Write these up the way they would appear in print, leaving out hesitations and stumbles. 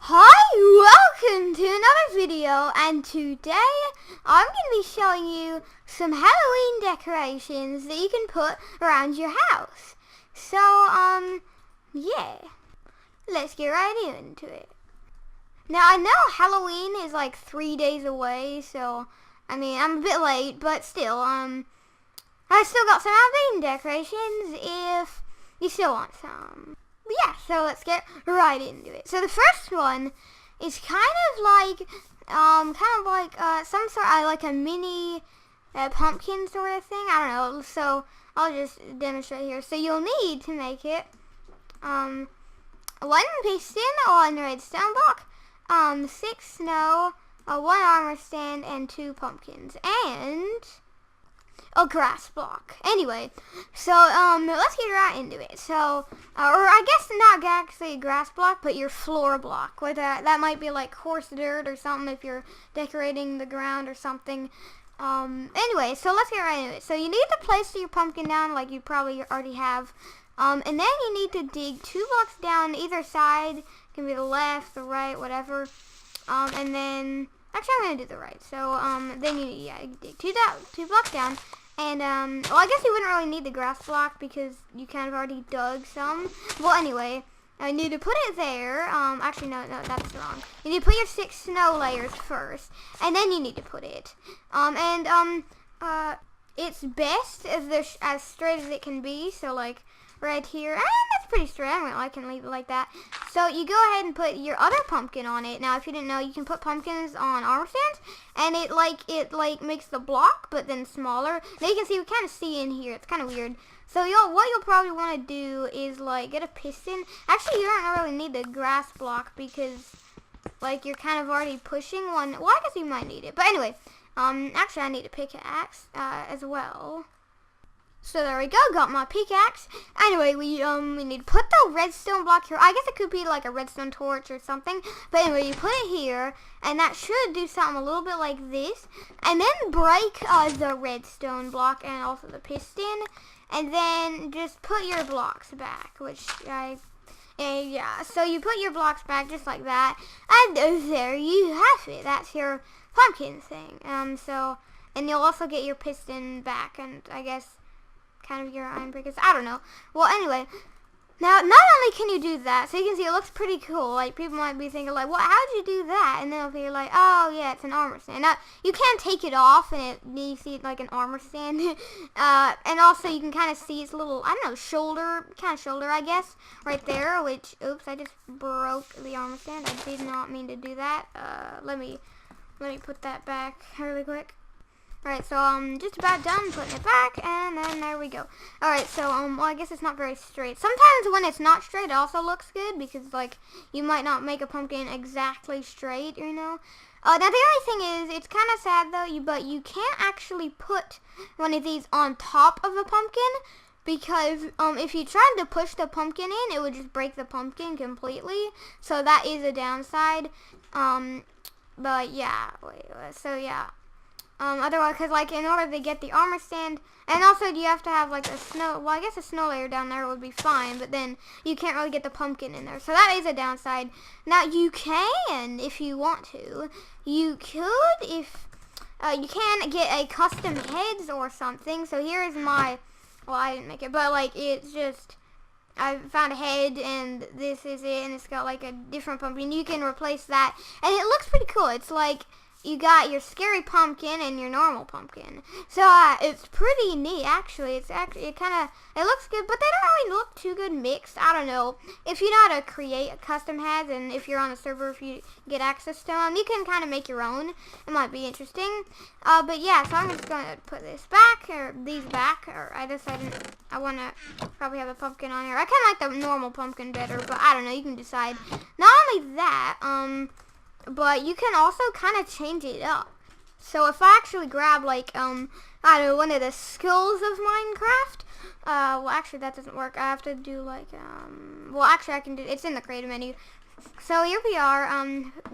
Hi, welcome to another video, and today I'm going to be showing you some Halloween decorations that you can put around your house. So, yeah, let's get right into it. Now, I know Halloween is like 3 days away, so, I mean, I'm a bit late, but still, I still got some Halloween decorations if you still want some. Yeah, so let's get right into it. So the first one is kind of like some sort of like a mini pumpkin sort of thing. I don't know. So I'll just demonstrate here. So you'll need to make it one piston, one redstone block, 6 snow, 1 armor stand, and 2 pumpkins, and a grass block. Anyway, so let's get right into it. So, or I guess not actually a grass block, but your floor block. With that might be like coarse dirt or something if you're decorating the ground or something. Anyway, so let's get right into it. So you need to place your pumpkin down like you probably already have. And then you need to dig 2 blocks down either side. It can be the left, the right, whatever. And then actually I'm gonna do the right. So then you dig 2 blocks down. And, well, I guess you wouldn't really need the grass block because you kind of already dug some. Well, anyway, I need to put it there. Actually, no, that's wrong. You need to put your 6 snow layers first, and then you need to put it. It's best as straight as it can be. So, like, right here, that's pretty straight. I can leave it like that. So you go ahead and put your other pumpkin on it. Now, if you didn't know, you can put pumpkins on armor stands, and it makes the block, but then smaller. Now you can see, we kind of see in here. It's kind of weird. So what you'll probably want to do is like get a piston. Actually, you don't really need the grass block because like you're kind of already pushing one. Well, I guess you might need it, but anyway, actually I need a pickaxe as well. So there we go, got my pickaxe. Anyway, we need to put the redstone block here. I guess it could be like a redstone torch or something. But anyway, you put it here, and that should do something a little bit like this. And then break the redstone block and also the piston. And then just put your blocks back, yeah. So you put your blocks back just like that. And there you have it. That's your pumpkin thing. And you'll also get your piston back, and I guess kind of your iron breakers. I don't know. Well, anyway, now not only can you do that, so you can see it looks pretty cool. Like people might be thinking like, well, how'd you do that? And then they'll be like, oh yeah, it's an armor stand. Now you can take it off, and you see it like an armor stand. And also you can kind of see its little, I don't know, shoulder, I guess, right there. Which, oops, I just broke the armor stand. I did not mean to do that. Let me put that back really quick. Alright, so I'm just about done putting it back, and then there we go. Alright, so well, I guess it's not very straight. Sometimes when it's not straight, it also looks good, because, like, you might not make a pumpkin exactly straight, you know. Now, the only thing is, it's kind of sad, though, but you can't actually put one of these on top of a pumpkin, because if you tried to push the pumpkin in, it would just break the pumpkin completely. So that is a downside. But, yeah, so, yeah. Otherwise, because, like, in order to get the armor stand, and also you have to have, like, a snow, well, I guess a snow layer down there would be fine, but then you can't really get the pumpkin in there. So that is a downside. Now, you can, if you want to, you could, if, you can get a custom heads or something. So here is my, well, I didn't make it, but, like, it's just, I found a head, and this is it, and it's got, like, a different pumpkin. You can replace that, and it looks pretty cool. It's, like, you got your scary pumpkin and your normal pumpkin. So, it's pretty neat, actually. It looks good, but they don't really look too good mixed. I don't know. If you know how to create custom heads, and if you're on a server, if you get access to them, you can kind of make your own. It might be interesting. But yeah, so I'm just going to put this back, or these back, or I decided I want to probably have a pumpkin on here. I kind of like the normal pumpkin better, but I don't know. You can decide. Not only that, but you can also kind of change it up. So if I actually grab, like, I don't know, one of the skills of Minecraft, well, actually, that doesn't work. I have to do, like, well, actually, I can do, it's in the creative menu. So here we are,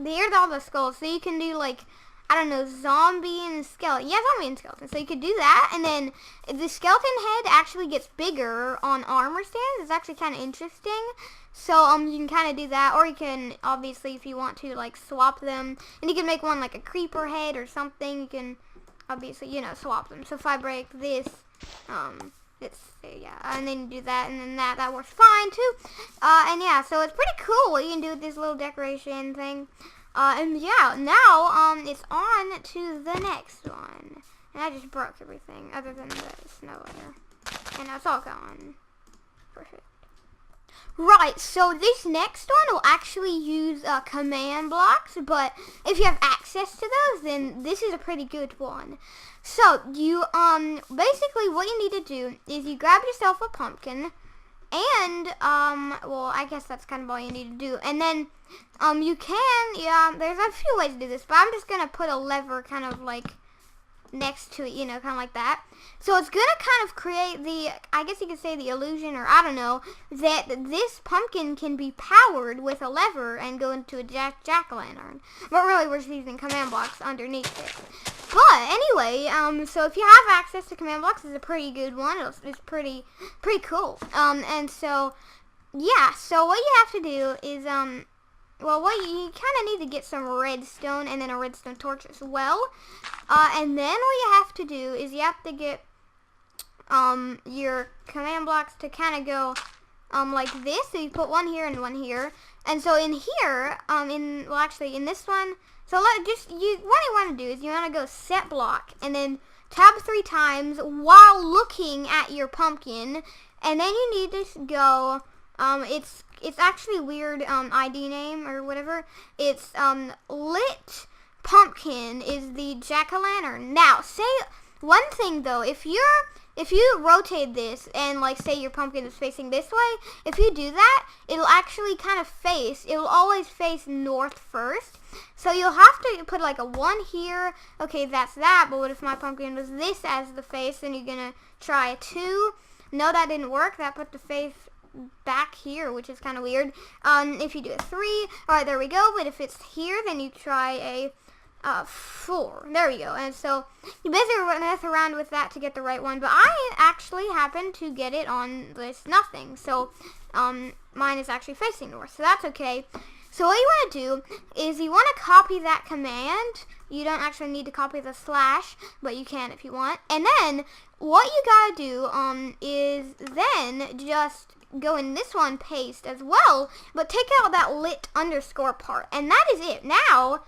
here's all the skulls. So you can do, like, I don't know, zombie and skeleton. Yeah, zombie and skeleton. So you could do that, and then the skeleton head actually gets bigger on armor stands. It's actually kind of interesting. So you can kind of do that, or you can obviously, if you want to, like swap them, and you can make one like a creeper head or something. You can obviously, you know, swap them. So if I break this, yeah, and then you do that, and then that works fine too. And yeah, so it's pretty cool what you can do with this little decoration thing. And yeah, now it's on to the next one. And I just broke everything other than the snow layer, and now it's all gone. Perfect. Right, so this next one will actually use command blocks, but if you have access to those, then this is a pretty good one. So you basically what you need to do is you grab yourself a pumpkin, and well, I guess that's kind of all you need to do. And then you can, there's a few ways to do this, but I'm just gonna put a lever kind of like next to it, you know, kind of like that. So it's gonna kind of create the, I guess you could say the illusion, or I don't know, that this pumpkin can be powered with a lever and go into a jack-o'-lantern. But really, we're just using command blocks underneath it. But anyway, so if you have access to command blocks, it's a pretty good one. It's pretty cool. And so yeah, so what you have to do is well, what you kind of need to get some redstone and then a redstone torch as well. And then what you have to do is you have to get your command blocks to kind of go like this. So you put one here and one here. And so in here, well actually in this one, so what you want to do is you want to go set block and then tab 3 times while looking at your pumpkin. And then you need to go, it's actually weird ID name or whatever. It's lit pumpkin is the jack-o'-lantern. Now, say one thing though, if you rotate this and like say your pumpkin is facing this way, if you do that, it'll actually kind of it'll always face north first. So you'll have to put like a 1 here. Okay, that's that. But what if my pumpkin was this as the face? Then you're gonna try a 2. No, that didn't work. That put the face back here, which is kind of weird. If you do a 3, all right, there we go. But if it's here, then you try a 4. There we go. And so you basically mess around with that to get the right one. But I actually happened to get it on this nothing. So mine is actually facing north. So that's okay. So what you want to do is you want to copy that command. You don't actually need to copy the slash, but you can if you want. And then what you gotta do is then just go in this one, paste as well, but take out that lit underscore part, and that is it. Now,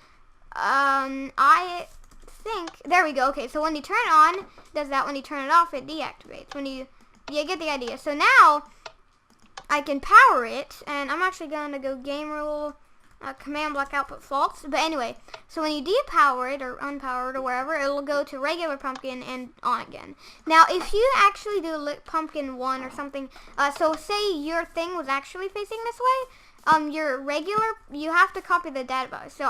I think, there we go. Okay, so when you turn it on, it does that. When you turn it off, it deactivates. When you get the idea. So now, I can power it, and I'm actually going to go game rule, command block output false. But anyway, so when you depower it or unpower it or wherever, it'll go to regular pumpkin and on again. Now, if you actually do lit pumpkin 1 or something, so say your thing was actually facing this way, your regular, you have to copy the database. So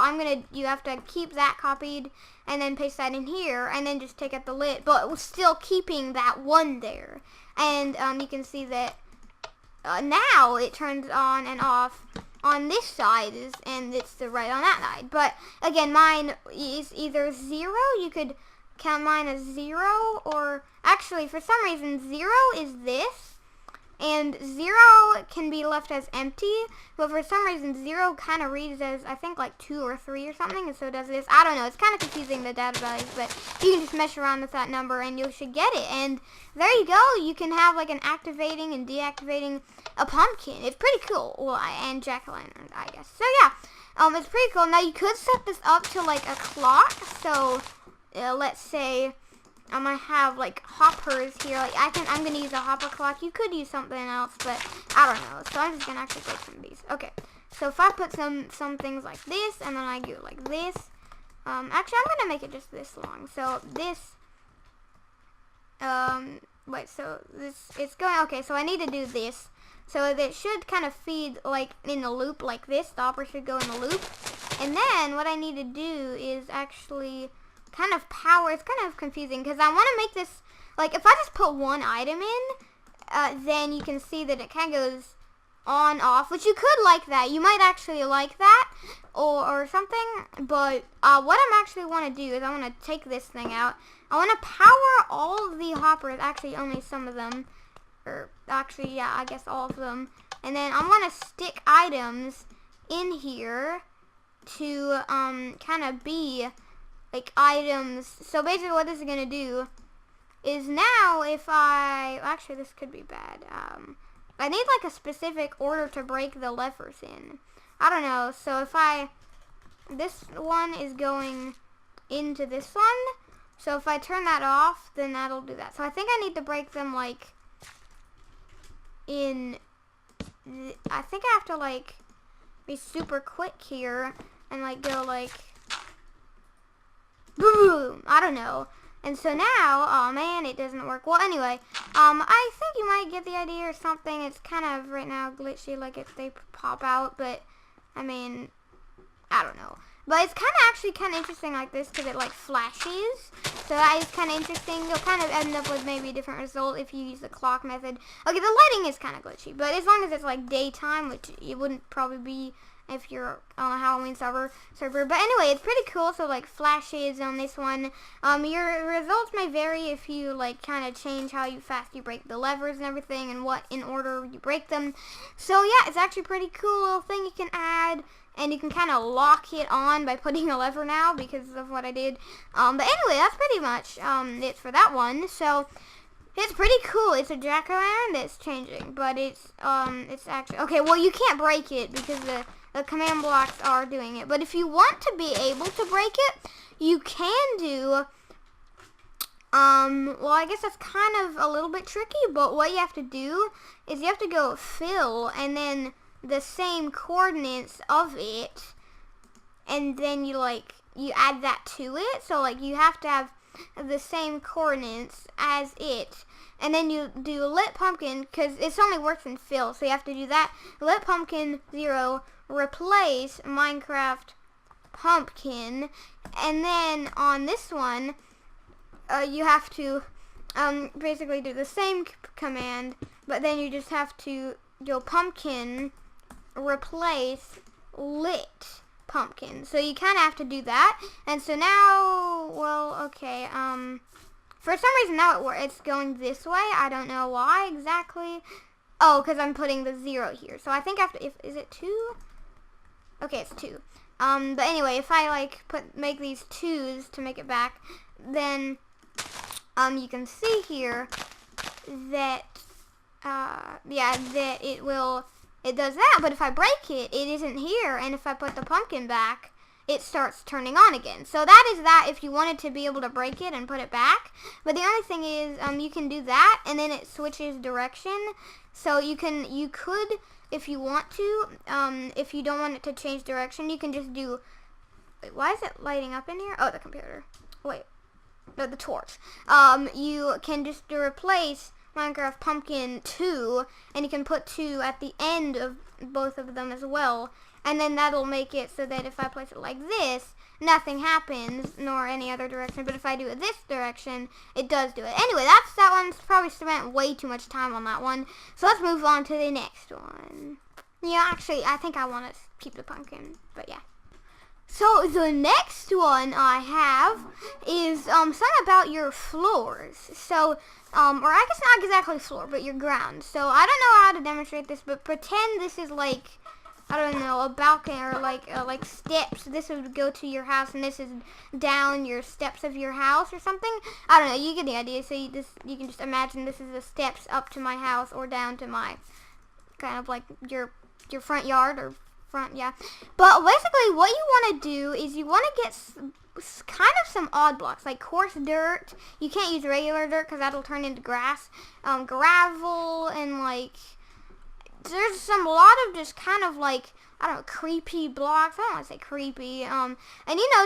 you have to keep that copied and then paste that in here and then just take out the lit, but still keeping that 1 there. And you can see that now it turns on and off on this side, and it's the right on that side. But again, mine is either 0. You could count mine as 0, or actually for some reason 0 is this, and 0 can be left as empty, but for some reason 0 kind of reads as, I think, like 2 or 3 or something, and so does this. I don't know, it's kind of confusing, the data values, but you can just mess around with that number and you should get it. And there you go, you can have like an activating and deactivating a pumpkin. It's pretty cool. Well, and jack-o'-lantern, I guess. So yeah, it's pretty cool. Now you could set this up to like a clock, so let's say I'm gonna have like hoppers here. Like I'm gonna use a hopper clock. You could use something else, but I don't know. So I'm just gonna actually put some of these. Okay. So if I put some things like this, and then I go like this. Actually, I'm gonna make it just this long. So this. Wait. So this. It's going. Okay. So I need to do this. So that should kind of feed like in a loop like this. The hopper should go in a loop. And then what I need to do is actually kind of power. It's kind of confusing because I want to make this, like, if I just put one item in, then you can see that it kind of goes on off, which you could like that. You might actually like that or something, but what I'm actually want to do is I want to take this thing out. I want to power all of the hoppers, actually only some of them, or actually, yeah, I guess all of them. And then I want to stick items in here to kind of be like items. So basically what this is going to do is now if actually this could be bad. I need like a specific order to break the levers in. I don't know. So if this one is going into this one. So if I turn that off, then that'll do that. So I think I need to break them like I think I have to like be super quick here and like go like boom. I don't know. And so now, oh man, it doesn't work. Well, anyway, I think you might get the idea or something. It's kind of right now glitchy, like if they pop out, but I mean, I don't know. But it's actually kind of interesting like this because it like flashes. So that is kind of interesting. You'll kind of end up with maybe a different result if you use the clock method. Okay, the lighting is kind of glitchy, but as long as it's like daytime, which it wouldn't probably be if you're on a Halloween server. But anyway, it's pretty cool. So like flashes on this one. Your results may vary if you like kind of change how fast you break the levers and everything and what in order you break them. So yeah, it's actually a pretty cool little thing you can add. And you can kind of lock it on by putting a lever now because of what I did. But anyway, that's pretty much it for that one. So it's pretty cool. It's a jack-o'-lantern that's changing, but it's actually okay. Well, you can't break it because the command blocks are doing it. But if you want to be able to break it, you can do. Well, I guess that's kind of a little bit tricky. But what you have to do is you have to go fill and then the same coordinates of it, and then you add that to it. So like you have to have the same coordinates as it, and then you do lit pumpkin because it only works in fill. So you have to do that. Lit pumpkin 0 replace Minecraft pumpkin, and then on this one you have to basically do the same command, but then you just have to go pumpkin replace lit pumpkin. So you kind of have to do that. And so now, well, okay, for some reason now it's going this way. I don't know why exactly. Oh, because I'm putting the 0 here. So I think after, is it 2? Okay, it's 2. But anyway, if I like make these 2s to make it back, then you can see here that yeah, that it does that, but if I break it, it isn't here, and if I put the pumpkin back, it starts turning on again. So that is that if you wanted to be able to break it and put it back. But the only thing is, you can do that, and then it switches direction. So you could, if you want to, if you don't want it to change direction, you can just do, wait, why is it lighting up in here? Oh, the computer. Wait, no, the torch. You can just replace Minecraft Pumpkin 2, and you can put 2 at the end of both of them as well, and then that'll make it so that if I place it like this, nothing happens, nor any other direction, but if I do it this direction, it does do it. Anyway, that one's probably spent way too much time on that one, so let's move on to the next one. Yeah, actually, I think I want to keep the pumpkin, but yeah. So the next one I have is something about your floors. So, or I guess not exactly floor, but your ground. So I don't know how to demonstrate this, but pretend this is like, I don't know, a balcony or like steps. This would go to your house, and this is down your steps of your house or something. I don't know. You get the idea. So you can just imagine this is the steps up to my house or down to my kind of like your front yard or front, yeah. But basically what you want to do is you want to get kind of some odd blocks, like coarse dirt. You can't use regular dirt because that'll turn into grass. Gravel, and like there's a lot of just kind of like, I don't know, creepy blocks. I don't want to say creepy. And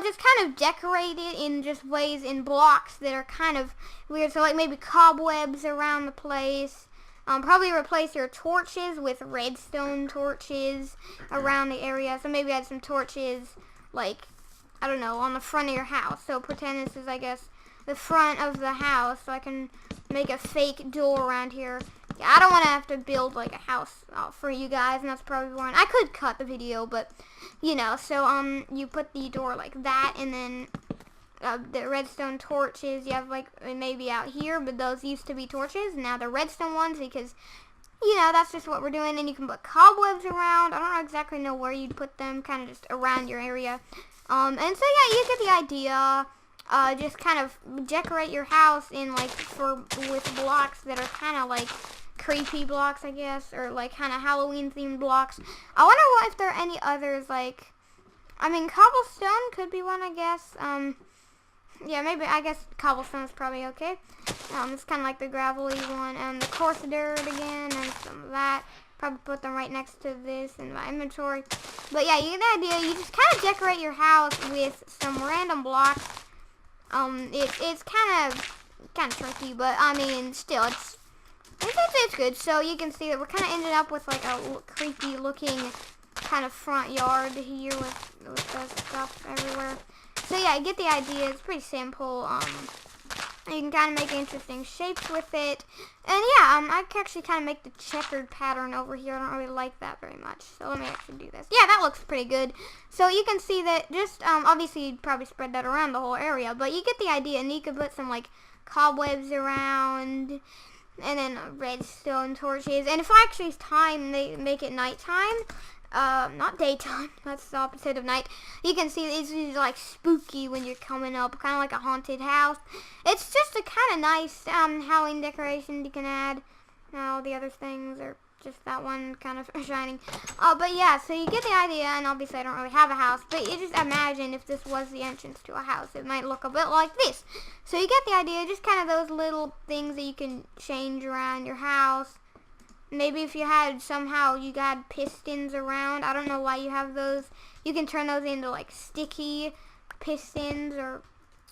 just kind of decorate it in just ways in blocks that are kind of weird. So like maybe cobwebs around the place. Probably replace your torches with redstone torches around the area. So maybe add some torches, like, I don't know, on the front of your house. So pretend this is, I guess, the front of the house. So I can make a fake door around here. yeah, I don't want to have to build like a house for you guys, and that's probably one. I could cut the video, but you know, so you put the door like that, and then the redstone torches you have like maybe out here, but those used to be torches, and now they're redstone ones because you know that's just what we're doing. And you can put cobwebs around. I don't exactly know where you'd put them, kind of just around your area. And so yeah, you get the idea. Just kind of decorate your house in like with blocks that are kind of like creepy blocks, I guess, or like kind of Halloween themed blocks. I wonder if there are any others, like, I mean, cobblestone could be one, I guess. Yeah, maybe, I guess cobblestone is probably okay. It's kind of like the gravelly one, and the coarse dirt again, and some of that. Probably put them right next to this in my inventory. But yeah, you get the idea. You just kind of decorate your house with some random blocks. It's kind of tricky, but I mean, still, it's good. So you can see that we're kind of ended up with like a creepy looking kind of front yard here with the stuff everywhere. So yeah, I get the idea. It's pretty simple. You can kind of make interesting shapes with it. And yeah, I can actually kind of make the checkered pattern over here. I don't really like that very much. So let me actually do this. Yeah, that looks pretty good. So you can see that just, obviously you'd probably spread that around the whole area. But you get the idea. And you could put some, like, cobwebs around. And then redstone torches. And if I actually make it nighttime, not daytime, that's the opposite of night. You can see it's like spooky when you're coming up, kind of like a haunted house. It's just a kind of nice Halloween decoration you can add. All the other things are just that one kind of shining. But yeah, so you get the idea, and obviously I don't really have a house, but you just imagine if this was the entrance to a house, it might look a bit like this. So you get the idea, just kind of those little things that you can change around your house. Maybe if you had somehow you got pistons around. I don't know why you have those. You can turn those into like sticky pistons, or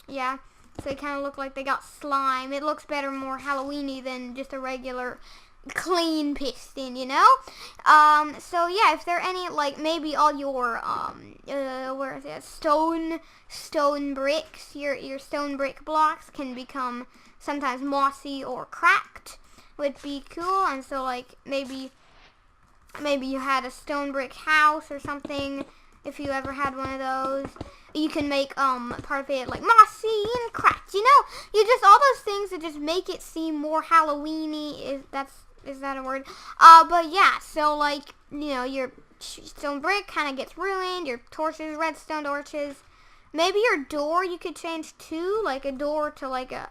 yeah. So they kind of look like they got slime. It looks better, more Halloweeny than just a regular clean piston, you know? So yeah, if there are any, like maybe all your where is it? Stone bricks. Your stone brick blocks can become sometimes mossy or cracked. Would be cool. And so like maybe you had a stone brick house or something. If you ever had one of those, you can make part of it like mossy and cracked, you know? You just all those things that just make it seem more Halloweeny. Is that a word? But yeah, so like, you know, your stone brick kind of gets ruined, your torches, redstone torches. Maybe your door you could change too, like a door to like a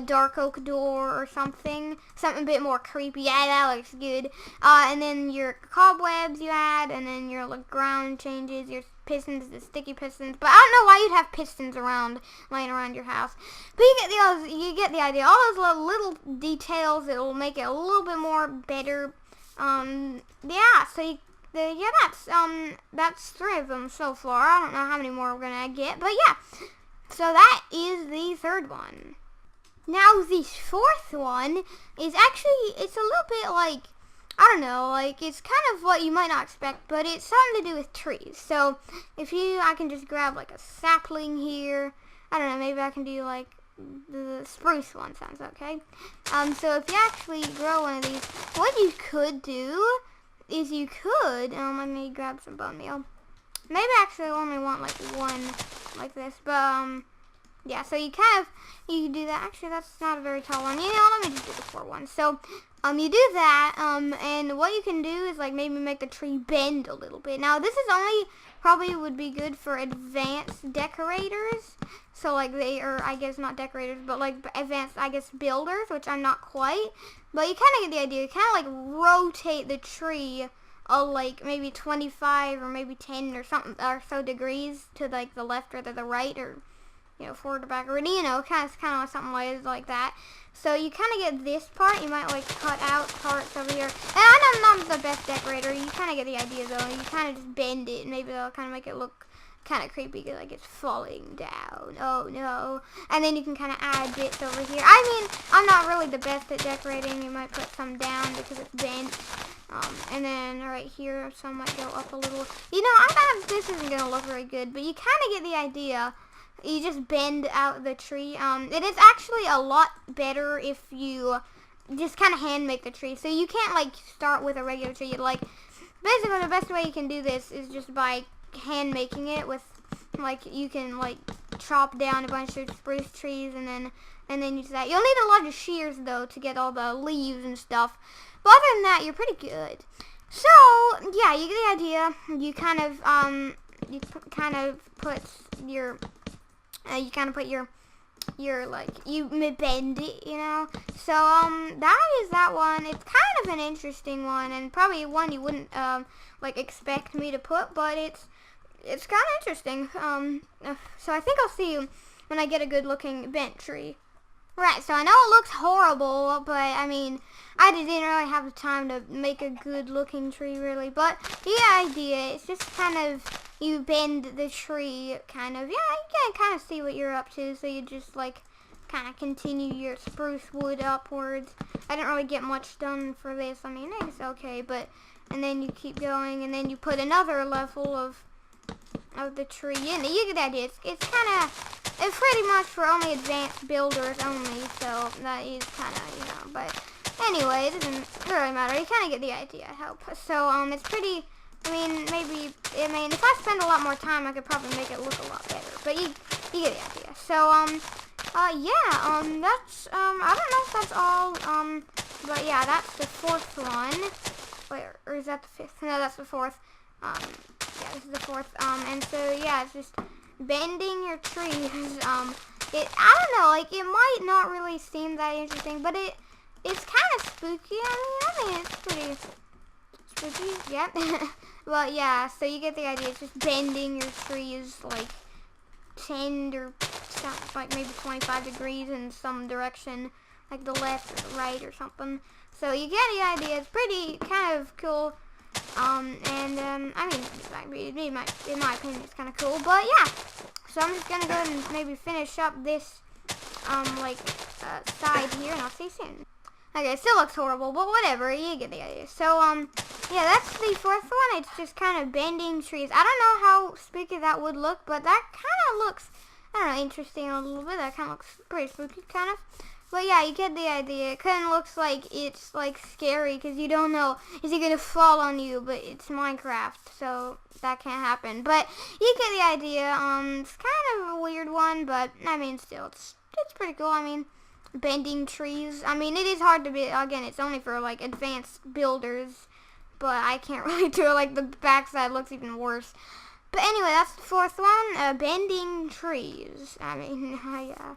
dark oak door or something a bit more creepy. Yeah, that looks good. And then your cobwebs you add, and then your like ground changes, your pistons, the sticky pistons. But I don't know why you'd have pistons laying around your house. But you get the idea. All those little details that will make it a little bit more better. Yeah. So that's 3 of them so far. I don't know how many more we're gonna get, but yeah. So that is the 3rd one. Now, this 4th one is actually, it's a little bit like, I don't know, like, it's kind of what you might not expect, but it's something to do with trees. So, I can just grab, like, a sapling here. I don't know, maybe I can do, like, the spruce one sounds okay. So if you actually grow one of these, what you could do is let me grab some bone meal. Maybe actually I only want, like, one like this, but, yeah, so you can do that. Actually, that's not a very tall one. You know, let me just do the 4 one. So, you do that, and what you can do is, like, maybe make the tree bend a little bit. Now, this is probably would be good for advanced decorators. So, like, they are, I guess, not decorators, but, like, advanced, I guess, builders, which I'm not quite. But you kind of get the idea. You kind of, like, rotate the tree, like, maybe 25 or maybe 10 or something, or so degrees to, like, the left or to the right, or you know, forward or backward, you know, kind of something like that. So you kind of get this part. You might like cut out parts over here. And I'm not the best decorator. You kind of get the idea though. You kind of just bend it, and maybe that'll kind of make it look kind of creepy, like it's falling down. Oh no! And then you can kind of add bits over here. I mean, I'm not really the best at decorating. You might put some down because it's bent. And then right here, some might go up a little. You know, I thought this isn't gonna look very good, but you kind of get the idea. You just bend out the tree. It is actually a lot better if you just kind of hand make the tree. So you can't like start with a regular tree. Like basically the best way you can do this is just by hand making it with like you can like chop down a bunch of spruce trees and then use that. You'll need a lot of shears though to get all the leaves and stuff. But other than that, you're pretty good. So yeah, you get the idea. You kind of put your like you bend it, you know. So that is that one. It's kind of an interesting one and probably one you wouldn't like expect me to put, but it's kind of interesting. So I think I'll see you when I get a good looking bent tree. Right, so I know it looks horrible, but I mean, I didn't really have the time to make a good looking tree really, but the idea is just kind of, you bend the tree kind of, yeah, you can kind of see what you're up to, so you just like kind of continue your spruce wood upwards. I didn't really get much done for this, I mean, it's okay, but, and then you keep going, and then you put another level of the tree in. You get the idea. It's pretty much for only advanced builders only, so that is kind of, you know, but anyway, it doesn't really matter. You kind of get the idea, I hope. So, it's pretty, I mean, if I spend a lot more time, I could probably make it look a lot better, but you get the idea. So, yeah, that's, I don't know if that's all, but yeah, that's the fourth one. Wait, or is that the fifth? No, that's the fourth. Yeah, this is the fourth, and so, yeah, it's just bending your trees. I don't know, like, it might not really seem that interesting, but it's kind of spooky. I mean, it's pretty spooky, yeah. Well, yeah, so you get the idea. It's just bending your trees, like, 10 or, like, maybe 25 degrees in some direction, like the left or the right or something. So you get the idea. It's pretty kind of cool. I mean, in my opinion, it's kind of cool, but yeah. So I'm just gonna go ahead and maybe finish up this, side here, and I'll see you soon. Okay, it still looks horrible, but whatever, you get the idea. So, yeah, that's the fourth one. It's just kind of bending trees. I don't know how spooky that would look, but that kind of looks, I don't know, interesting a little bit. That kind of looks pretty spooky, kind of. But yeah, you get the idea. It kind of looks like it's like scary because you don't know, is he gonna fall on you? But it's Minecraft, so that can't happen. But you get the idea. It's kind of a weird one, but I mean, still, it's pretty cool. I mean, bending trees. I mean, it is hard to be. Again, it's only for like advanced builders, but I can't really do it. Like the backside looks even worse. But anyway, that's the fourth one. Bending trees. I mean, yeah.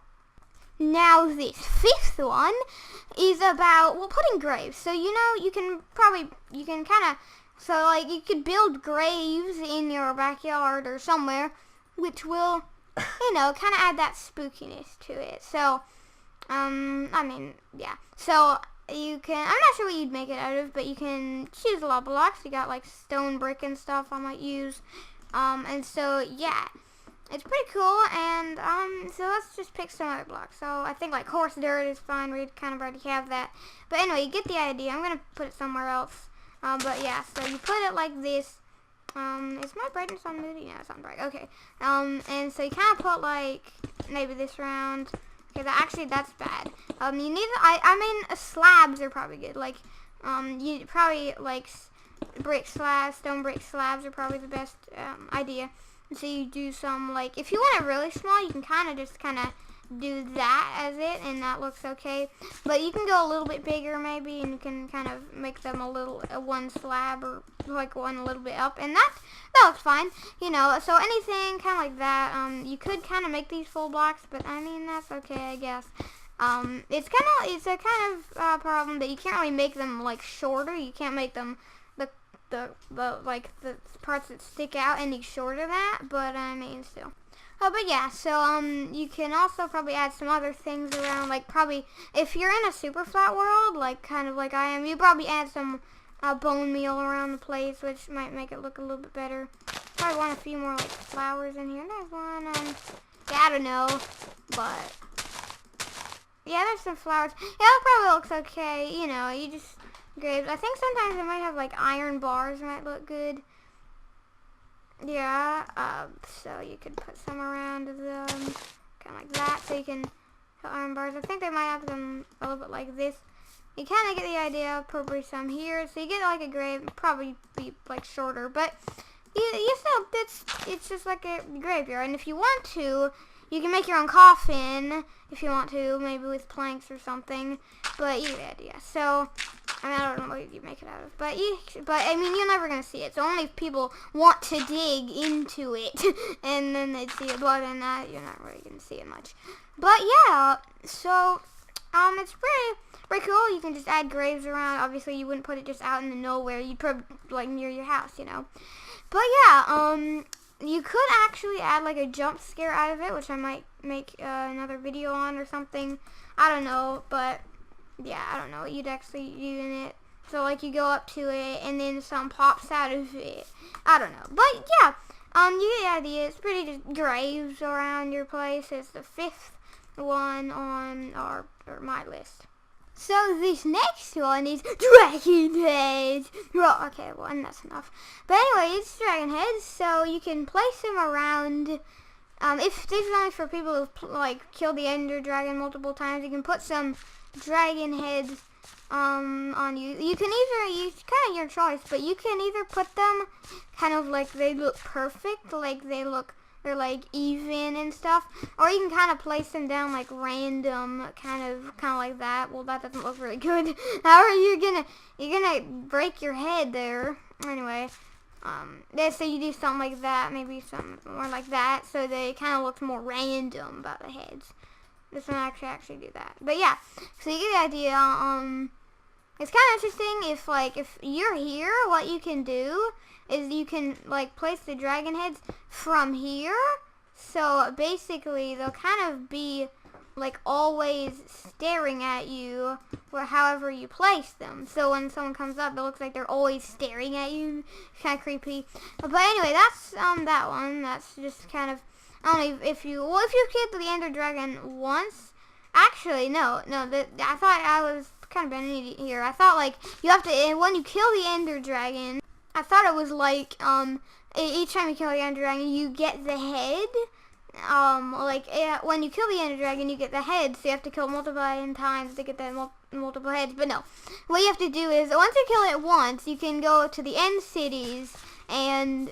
Now this fifth one is about, well, putting graves. So, you know, you can kind of, so like you could build graves in your backyard or somewhere, which will, you know, kind of add that spookiness to it. So, I mean, yeah. So you can, I'm not sure what you'd make it out of, but you can choose a lot of blocks. You got like stone, brick and stuff I might use. And so, yeah. It's pretty cool, and, so let's just pick some other blocks. So, I think, like, horse dirt is fine. We kind of already have that. But anyway, you get the idea. I'm going to put it somewhere else. But, yeah, so you put it like this. Is my brightness on moody? No, it's on bright. Okay. And so you kind of put, like, maybe this round. Okay, that's bad. You need, I mean, slabs are probably good. Like, you probably, like, stone brick slabs are probably the best, idea. So you do some, like, if you want it really small, you can kind of just do that as it, and that looks okay. But you can go a little bit bigger, maybe, and you can kind of make them one slab, or, like, one a little bit up, and that looks fine, you know. So anything kind of like that, you could kind of make these full blocks, but, I mean, that's okay, I guess. It's a kind of problem that you can't really make them, like, shorter. You can't make them the parts that stick out any shorter than that, but I mean, still. Oh, but yeah, so, you can also probably add some other things around, like, probably, if you're in a super flat world, like, kind of like I am, you probably add some, bone meal around the place, which might make it look a little bit better. Probably want a few more, like, flowers in here. There's one, yeah, I don't know, but, yeah, there's some flowers. Yeah, that probably looks okay, you know, you just, graves. I think sometimes they might have like iron bars might look good. Yeah, so you could put some around them, kind of like that, so you can put iron bars. I think they might have them a little bit like this. you kind of get the idea. Probably some here, so you get like a grave. Probably be like shorter, but you still it's just like a graveyard. And if you want to, you can make your own coffin if you want to, maybe with planks or something. But you get the idea. So I mean, I don't know what you make it out of, but I mean, you're never gonna see it. So only if people want to dig into it, and then they'd see it. But other than that, you're not really gonna see it much. But yeah, so it's pretty cool. You can just add graves around. Obviously, you wouldn't put it just out in the nowhere. You'd put it like near your house, you know. But yeah, you could actually add like a jump scare out of it, which I might make another video on or something. I don't know, but yeah, I don't know what you'd actually do in it. So like you go up to it and then something pops out of it. I don't know, but yeah, you get the idea. It's pretty just graves around your place. It's the 5th one on my list. So this next one is dragon heads. Okay, well, and that's enough. But anyway, it's dragon heads, so you can place them around. If this is only for people who've like killed the Ender Dragon multiple times, you can put some dragon heads on you. You can either use kind of your choice, but you can either put them kind of like they look perfect, like they're like even and stuff, or you can kind of place them down like random, kind of like that. Well, that doesn't look really good. How are you gonna break your head there? Anyway, let's say you do something like that, maybe something more like that, so they kind of look more random about the heads. This one actually do that. But yeah, so you get the idea. It's kind of interesting if you're here, what you can do is you can like place the dragon heads from here. So basically they'll kind of be like always staring at you however you place them. So when someone comes up, it looks like they're always staring at you. It's kind of creepy. But anyway, that's that one. That's just kind of, I don't know if you killed the Ender Dragon once. Actually, no. I thought I was kind of an idiot here. I thought like you have to, when you kill the Ender Dragon, I thought it was like each time you kill the Ender Dragon, you get the head. When you kill the Ender Dragon, you get the head, so you have to kill multiple times to get the multiple heads. But no, what you have to do is once you kill it once, you can go to the end cities and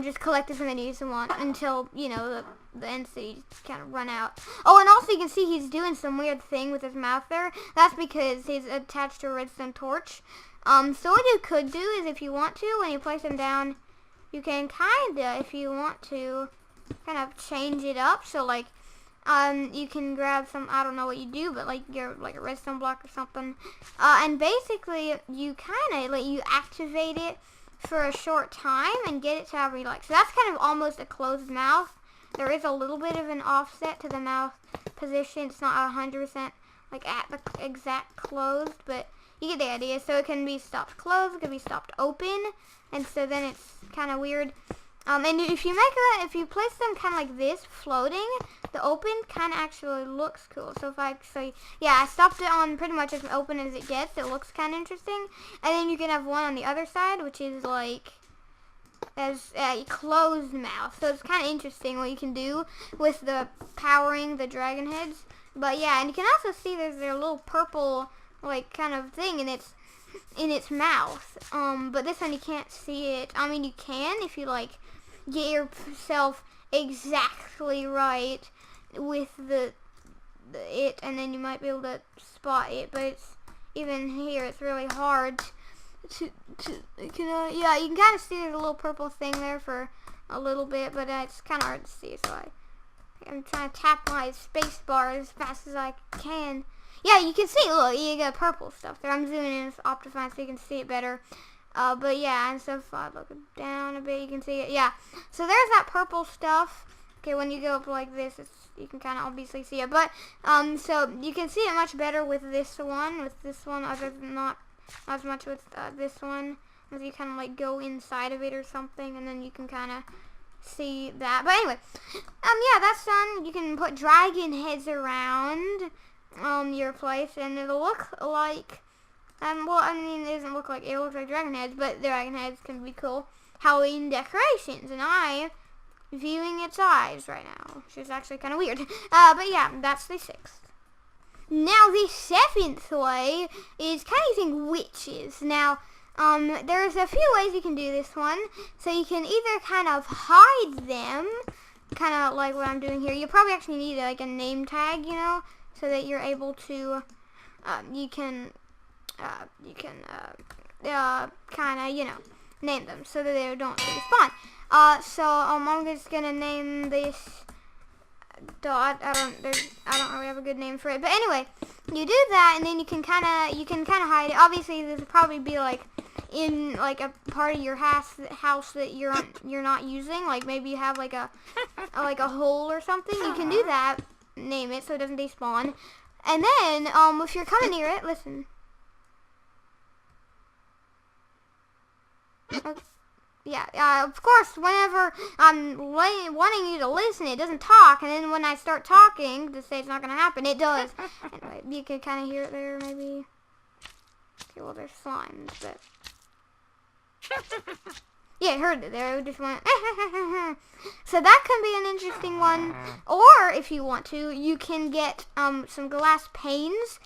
just collect as many as you want until, you know, the end cities kind of run out. Oh, and also you can see he's doing some weird thing with his mouth there. That's because he's attached to a redstone torch. So what you could do is, if you want to, when you place them down, you can kinda, if you want to, kind of change it up. So like, you can grab some, I don't know what you do, but like you're like a redstone block or something, and basically you kind of you activate it for a short time and get it to however you like. So that's kind of almost a closed mouth. There is a little bit of an offset to the mouth position. It's not 100% like at the exact closed, but you get the idea. So it can be stopped closed, it can be stopped open, and so then it's kind of weird. And if you if you place them kind of like this, floating, the open kind of actually looks cool. So yeah, I stopped it on pretty much as open as it gets. It looks kind of interesting. And then you can have one on the other side, which is like as a closed mouth. So it's kind of interesting what you can do with the powering the dragon heads. But yeah, and you can also see there's a little purple like kind of thing in its mouth. But this one you can't see it. I mean, you can if you like get yourself exactly right with it, and then you might be able to spot it. But it's even here, it's really hard to yeah, you can kind of see there's a little purple thing there for a little bit, but it's kind of hard to see. So I'm trying to tap my space bar as fast as I can. Yeah, you can see, look, you got purple stuff there. I'm zooming in, it's Optifine, so you can see it better. But yeah, and so if I look down a bit, you can see it. Yeah, so there's that purple stuff. Okay, when you go up like this, you can kind of obviously see it. But, so you can see it much better with this one, other than not as much with this one. As you kind of like go inside of it or something, and then you can kind of see that. But anyway, yeah, that's done. You can put dragon heads around your place, and it'll look like, well, I mean, it doesn't look like, it looks like dragon heads, but dragon heads can be cool Halloween decorations, and I'm viewing its eyes right now, which is actually kind of weird. But yeah, that's the 6th. Now the seventh way is kind of using witches. Now, there's a few ways you can do this one. So you can either kind of hide them, kind of like what I'm doing here. You probably actually need like a name tag, you know, so that you're able to, you can kind of, you know, name them so that they don't respawn. I'm just gonna name this dot. I don't really have a good name for it, but anyway, you do that, and then you can kind of hide it. Obviously, this would probably be like in like a part of your house that you're not using. Like maybe you have like a hole or something. You can do that. Name it so it doesn't despawn. And then if you're coming near it, listen. Okay. Yeah, of course, whenever I'm wanting you to listen, it doesn't talk, and then when I start talking to say it's not going to happen, it does. Anyway, you can kind of hear it there, maybe. Okay, well, there's slimes, but... Yeah, I heard it there. It just went... So that can be an interesting one. Or, if you want to, you can get some glass panes.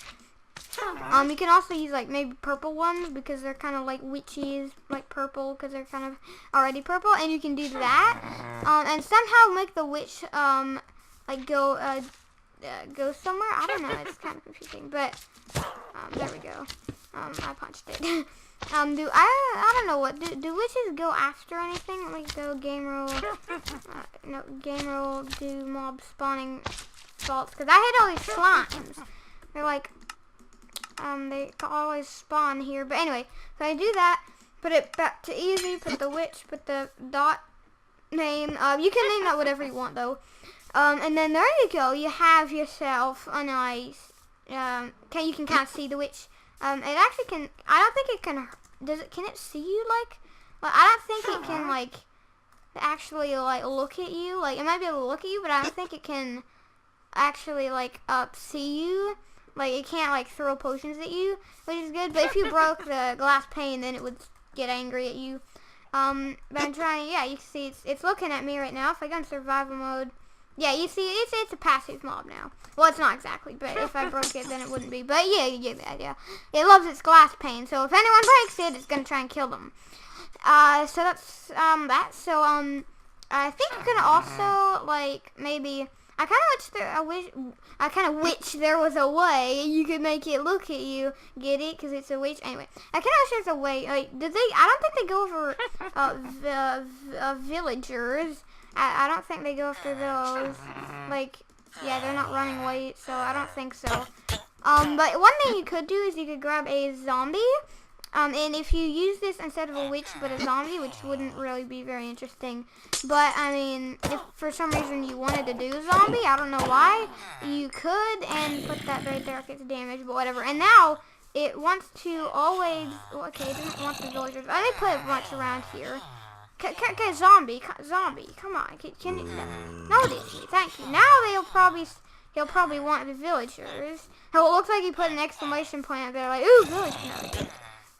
You can also use like maybe purple ones because they're kind of like witches, like purple because they're kind of already purple, and you can do that. And somehow make the witch like go somewhere. I don't know. It's kind of confusing, but there we go. I punched it. I don't know what do witches go after anything? Let me go game roll. No, game roll. Do mob spawning faults because I hit all these slimes. They're like. They always spawn here. But anyway, so I do that, put it back to easy, put the witch, put the dot name. You can name that whatever you want, though. And then there you go. You have yourself a nice, you can kind of see the witch. It actually can, I don't think it can, can it see you, like, well, I don't think it can, like, actually, like, look at you. Like, it might be able to look at you, but I don't think it can actually, like, see you. Like, it can't, like, throw potions at you, which is good. But if you broke the glass pane, then it would get angry at you. But I'm trying, yeah, you can see it's looking at me right now. If I go in survival mode, yeah, you see, it's a passive mob now. Well, it's not exactly, but if I broke it, then it wouldn't be. But, yeah, you get the idea. It loves its glass pane, so if anyone breaks it, it's going to try and kill them. So that's, that. So, I think you can also, like, maybe... I kind of wish there was a way you could make it look at you. Get it? Because it's a witch. Anyway, I kind of wish there's a way. Like, I don't think they go over the villagers. I don't think they go after those. Like, yeah, they're not running away, so I don't think so. But one thing you could do is you could grab a zombie. And if you use this instead of a witch but a zombie, which wouldn't really be very interesting, but I mean, if for some reason you wanted to do a zombie, I don't know why, you could, and put that right there if it's damaged, but whatever. And now, it wants to always, okay, it doesn't want the villagers. I didn't put a bunch around here. Okay, zombie, come on, can you, no, thank you. Now he'll probably want the villagers. Oh, it looks like he put an exclamation point out there, like, ooh, villagers.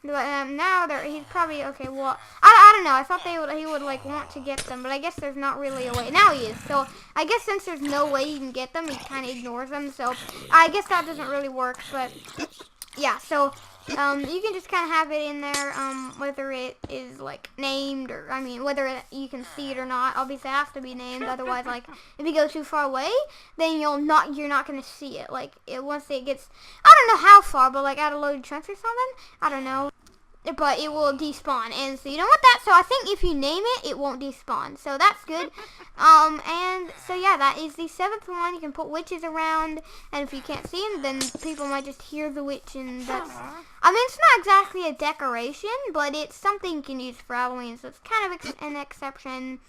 No, but now he's probably, okay, well, I don't know. I thought he would, like, want to get them, but I guess there's not really a way. Now he is. So, I guess since there's no way you can get them, he kind of ignores them. So, I guess that doesn't really work, but, yeah, so, you can just kind of have it in there, whether it is, like, named, or, I mean, whether you can see it or not. Obviously, it has to be named, otherwise, like, if you go too far away, then you're not going to see it. Like, once it gets, I don't know how far, but, like, out of loaded chunks or something, I don't know. But it will despawn, and so you don't want that. So I think if you name it, it won't despawn. So that's good. And so yeah, that is the seventh one. You can put witches around, and if you can't see them, then people might just hear the witch, and that's. I mean, it's not exactly a decoration, but it's something you can use for Halloween. So it's kind of an exception,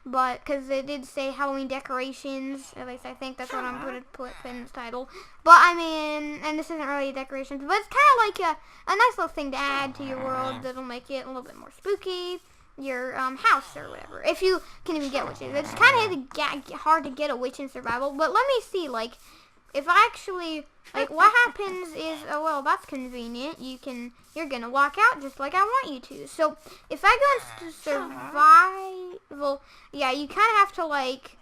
but because it did say Halloween decorations, at least I think that's what I'm going to put in its title. But I mean, and this isn't really a decoration, but it's kind of like a nice little thing to add to your world that'll make it a little bit more spooky. Your house or whatever, if you can even get witches. It's kind of hard to get a witch in survival, but let me see, like, if I actually, like, what happens is, oh, well, that's convenient. You're gonna walk out just like I want you to. So, if I go into survival, yeah, you kind of have to, like,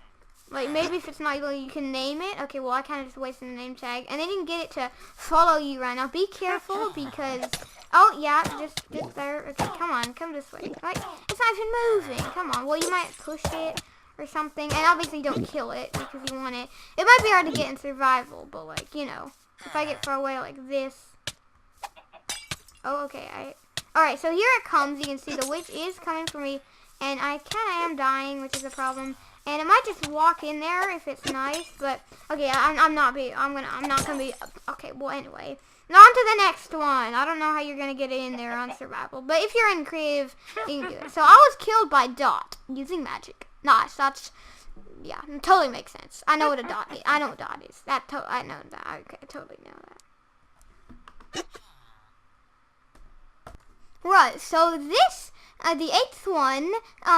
Like, maybe if it's not illegal, you can name it. Okay, well, I kind of just wasted the name tag. And then you can get it to follow you right now. Be careful because... Oh, yeah, just there. Okay, come on, come this way. Like, it's not even moving. Come on. Well, you might push it or something. And obviously don't kill it because you want it. It might be hard to get in survival, but, like, you know. If I get far away like this... Oh, okay. Alright, so here it comes. You can see the witch is coming for me. And I kind of am dying, which is a problem. And it might just walk in there if it's nice. But, okay, I'm not gonna be... Okay, well, anyway. Now on to the next one. I don't know how you're going to get in there on survival. But if you're in creative, you can do it. So I was killed by Dot using magic. Nice. That's... Yeah, it totally makes sense. I know what a dot is. I know what dot is. I know that. Okay, I totally know that. Right, so this, the 8th one,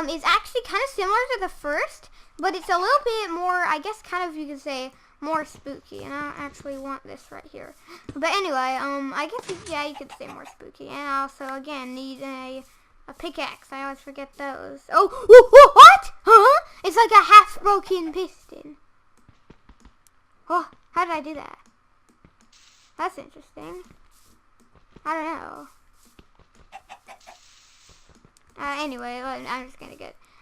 is actually kind of similar to the first, but it's a little bit more, I guess kind of you could say, more spooky. And I don't actually want this right here. But anyway, I guess, yeah, you could say more spooky. And I also, again, need a pickaxe. I always forget those. Oh, what? Huh? It's like a half-broken piston. Oh, how did I do that? That's interesting. I don't know. Anyway, I'm just gonna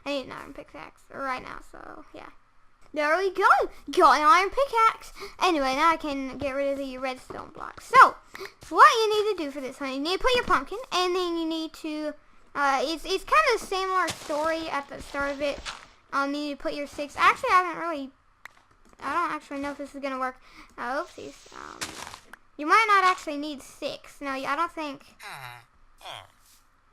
I need an iron pickaxe right now, so, yeah. There we go! Got an iron pickaxe! Anyway, now I can get rid of the redstone blocks. So, what you need to do for this one, you need to put your pumpkin, and then you need to, it's kind of a similar story at the start of it. You need to put your 6, actually, I don't actually know if this is gonna work. Oopsies. You might not actually need 6. No, I don't think...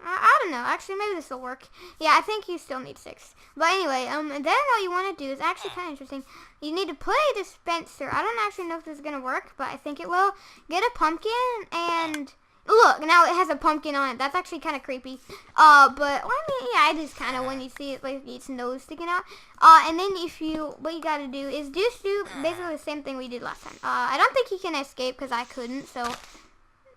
I don't know. Actually, maybe this will work. Yeah, I think you still need 6. But anyway, then what you want to do is actually kind of interesting. You need to put a dispenser. I don't actually know if this is going to work, but I think it will. Get a pumpkin and... Look, now it has a pumpkin on it. That's actually kind of creepy. But, I mean, yeah, it is kind of when you see it, like, its nose sticking out. And then what you got to do is just do basically the same thing we did last time. I don't think you can escape because I couldn't, so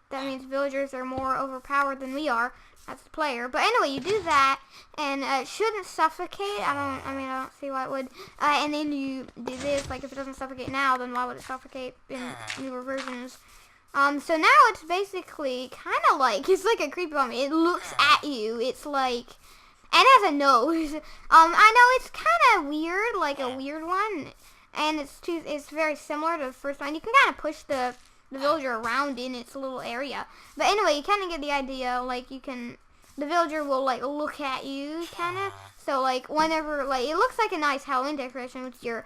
that means villagers are more overpowered than we are. That's the player. But anyway, you do that, and it shouldn't suffocate. I don't see why it would. And then you do this. Like, if it doesn't suffocate now, then why would it suffocate in newer versions? So now it's basically kind of like, it's like a creepy bomb. It looks at you. It's like, and it has a nose. I know it's kind of weird, like a weird one. And it's very similar to the first one. You can kind of push the villager around in its little area. But anyway, you kind of get the idea, like, the villager will, like, look at you, kind of. So, like, whenever, like, it looks like a nice Halloween decoration with your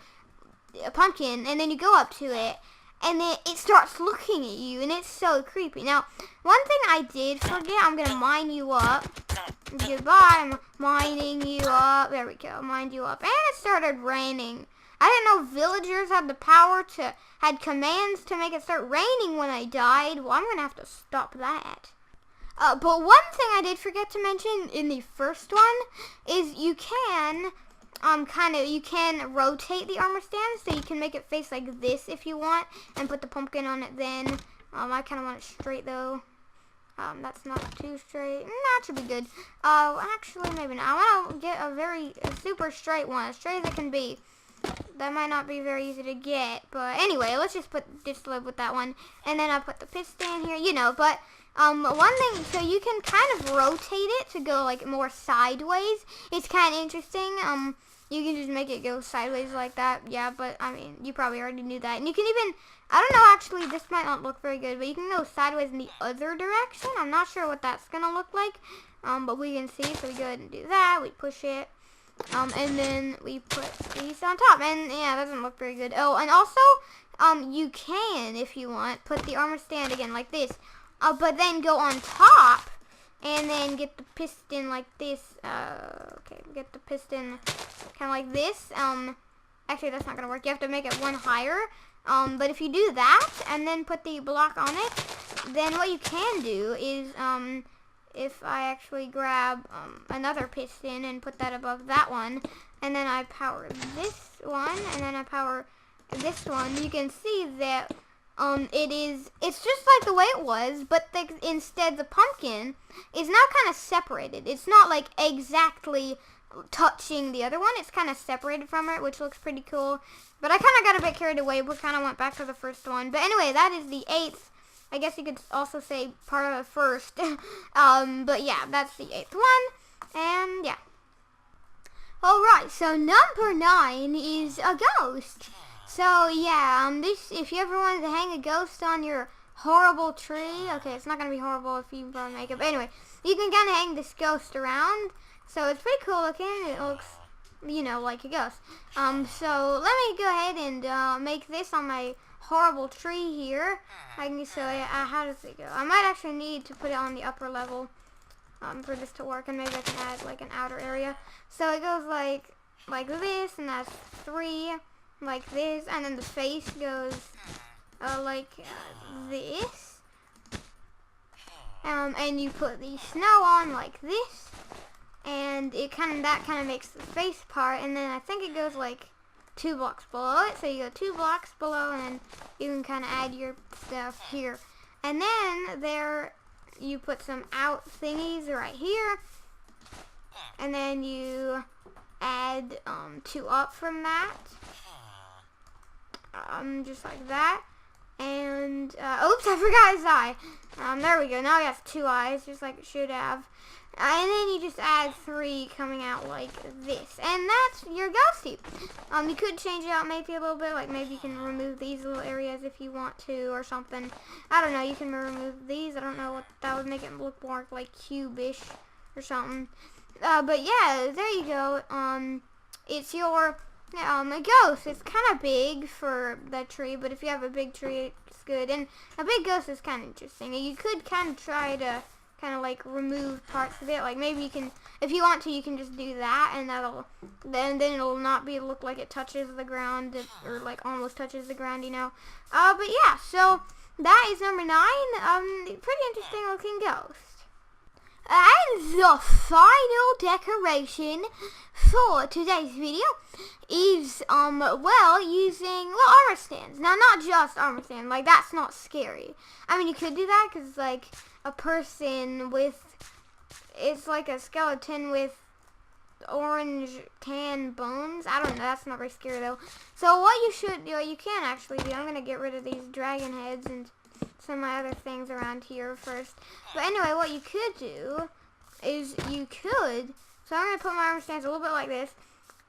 pumpkin, and then you go up to it, and then it starts looking at you, and it's so creepy. Now, one thing I did forget, I'm going to mine you up. Goodbye, I'm mining you up. There we go, mined you up. And it started raining. I didn't know villagers had commands to make it start raining when I died. Well, I'm going to have to stop that. But one thing I did forget to mention in the first one is you can, you can rotate the armor stand, so you can make it face like this if you want, and put the pumpkin on it then. I kind of want it straight though. That's not too straight. That should be good. Actually, maybe not. I want to get a super straight one, as straight as it can be. That might not be very easy to get, but anyway, let's just live with that one. And then I put the piston here, but one thing, so you can kind of rotate it to go like more sideways. It's kind of interesting. You can just make it go sideways like that. Yeah, but I mean, you probably already knew that. And you can even, I don't know, actually, this might not look very good, but you can go sideways in the other direction. I'm not sure what that's going to look like, but we can see. So we go ahead and do that. We push it. And then we put these on top, and yeah, that doesn't look very good. Oh, and also, you can, if you want, put the armor stand again like this, but then go on top, and then get the piston like this. Okay, get the piston kind of like this. Actually, that's not gonna work. You have to make it one higher. But if you do that, and then put the block on it, then what you can do is, if I actually grab another piston and put that above that one, and then I power this one, and then I power this one, you can see that it's just like the way it was, but instead the pumpkin is now kind of separated. It's not like exactly touching the other one. It's kind of separated from it, which looks pretty cool. But I kind of got a bit carried away. We kind of went back to the first one. But anyway, that is the 8th. I guess you could also say part of the first. But yeah, that's the 8th one. And yeah. Alright, so number 9 is a ghost. So yeah, this, if you ever wanted to hang a ghost on your horrible tree, okay, it's not going to be horrible if you burn makeup. Anyway, you can kind of hang this ghost around. So it's pretty cool looking. It looks, you know, like a ghost. So let me go ahead and make this on my horrible tree here. I can show you how does it go. I might actually need to put it on the upper level for this to work, and maybe I can add like an outer area. So it goes like this, and that's 3, like this, and then the face goes like this. And you put the snow on like this, and that kind of makes the face part, and then I think it goes like 2 blocks below it. So you go 2 blocks below, and then you can kind of add your stuff here. And then there you put some out thingies right here, and then you add 2 up from that, just like that. And oops, I forgot his eye. There we go. Now he has 2 eyes, just like it should have. And then you just add 3 coming out like this. And that's your ghosty. You could change it out maybe a little bit. Like maybe you can remove these little areas if you want to or something. I don't know. You can remove these. I don't know what that would make it look more like cube-ish or something. But yeah, there you go. It's your a ghost. It's kind of big for the tree, but if you have a big tree, it's good. And a big ghost is kind of interesting. You could kind of try to kind of like remove parts of it. Like maybe you can, if you want to, you can just do that, and that'll then it'll not look like it touches the ground, or like almost touches the ground, you know. But yeah, so that is number 9. Pretty interesting looking ghost. And the final decoration for today's video is, using armor stands. Now, not just armor stands, like, that's not scary. I mean, you could do that, because, like, a person with, it's like a skeleton with orange tan bones. I don't know, that's not very scary, though. So, what you should do, you can actually do, I'm going to get rid of these dragon heads and some of my other things around here first. But anyway, what you could do is so I'm going to put my armor stands a little bit like this.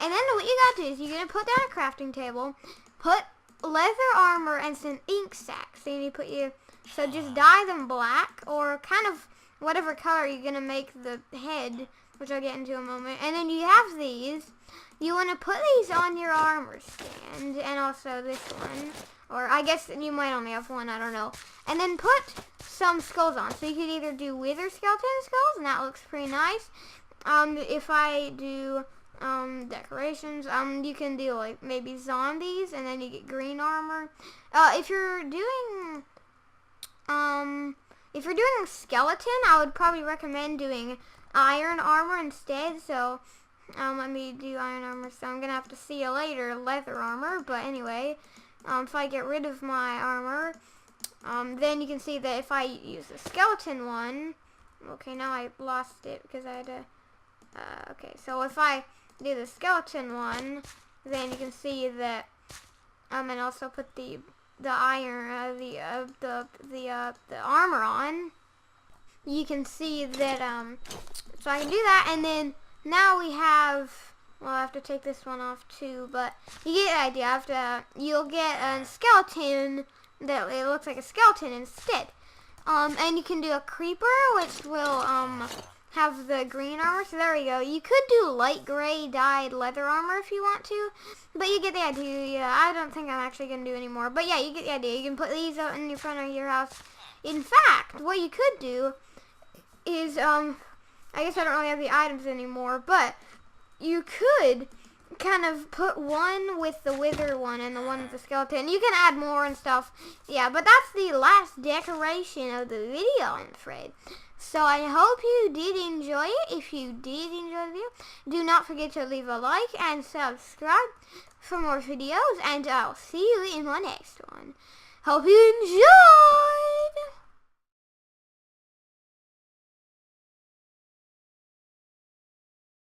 And then what you got to do is you're going to put down a crafting table, put leather armor and some ink sacks. So just dye them black, or kind of whatever color you're going to make the head, which I'll get into in a moment. And then you have these. You want to put these on your armor stand, and also this one. Or I guess you might only have one, I don't know. And then put some skulls on. So you could either do wither skeleton skulls, and that looks pretty nice. If I do decorations, you can do like maybe zombies, and then you get green armor. If you're doing skeleton, I would probably recommend doing iron armor instead. So let me do iron armor. So I'm gonna have to see you later, leather armor. But anyway. If I get rid of my armor, then you can see that if I use the skeleton one, okay, now I lost it because I had to, okay, so if I do the skeleton one, then you can see that, and also put the iron, the armor on, you can see that, so I can do that, and then now we have, well, I have to take this one off too, but you get the idea. You'll get a skeleton that it looks like a skeleton instead. And you can do a creeper, which will have the green armor. So there we go. You could do light gray dyed leather armor if you want to, but you get the idea. Yeah, I don't think I'm actually going to do any more. But yeah, you get the idea. You can put these out in your front of your house. In fact, what you could do is, I guess I don't really have the items anymore, but you could kind of put one with the wither one and the one with the skeleton. You can add more and stuff. Yeah, but that's the last decoration of the video, I'm afraid. So I hope you did enjoy it. If you did enjoy the video, do not forget to leave a like and subscribe for more videos. And I'll see you in my next one. Hope you enjoy!